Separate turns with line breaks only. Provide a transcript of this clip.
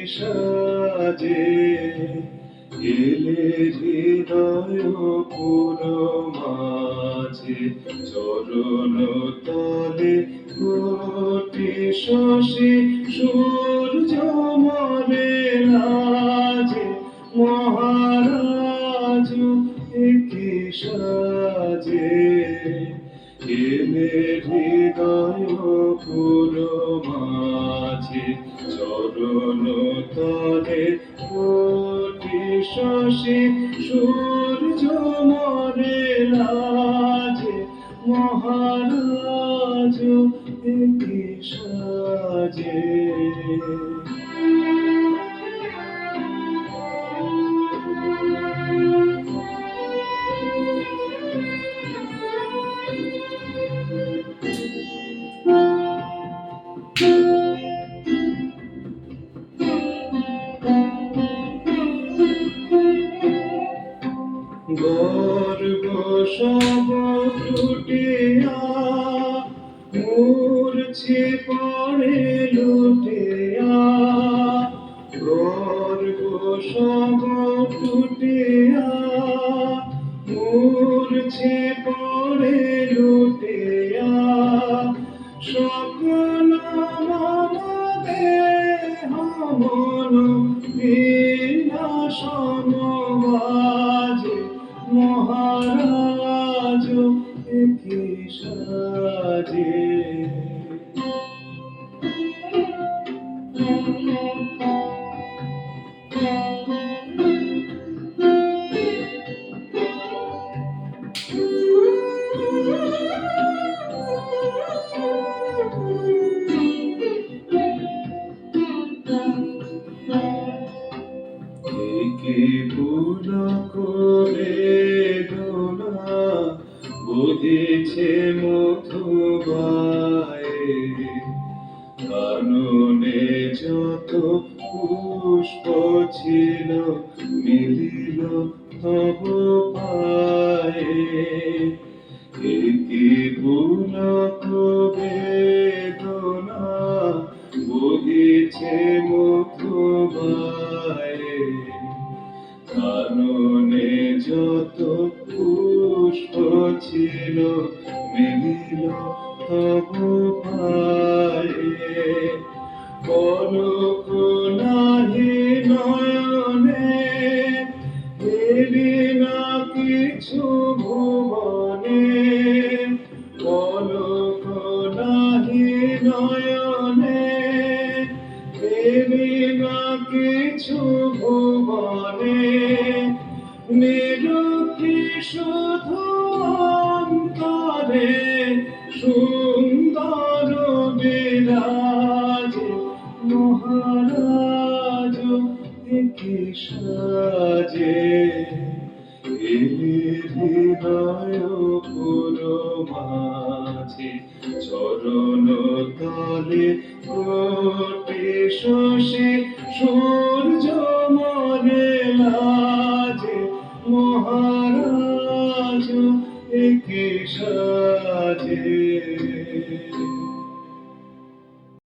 সাজে এলে হৃদয় পুরো মাঝে চরণ তলে কোটি শশী সূর্য মরে লাজে মহারাজ একি সাজে এলে হৃদয় পুরো মাঝে চরণ তলে কোটি শশী সূর্য মরে লাজে মহারাজ একি সাজে গর্ব সব টুটিয়া মূর্ছে পড়ে লুটিয়া গর্ব সব টুটিয়া মূর্ছে পড়ে লুটিয়া সকল দেহ মন বিনা সমবাজে মহারাজ একি সাজে একে পুলক বেদনা বহিছে মধুবায়ে কাননে যত পুষ্প ছিল মিলিল তব পায়ে একে পুলক বেদনা বহিছে মধুবায়ে কাননে যত পুষ্প ছিল মিলিল তব পায়ে পলক নাহি নয়নে এলি না কিছু ভুবনে পলক নাহি নয়নে এলি না কিছু ভুবনে নিরুক্তি শুধু অন্তরে সুন্দর বিরাজে মহারাজ একি সাজে এলে হৃদয় পুরো মাঝে চরণ তলে কোটি শশী সূর্য মরে লাজে মহারাজ একি সাজে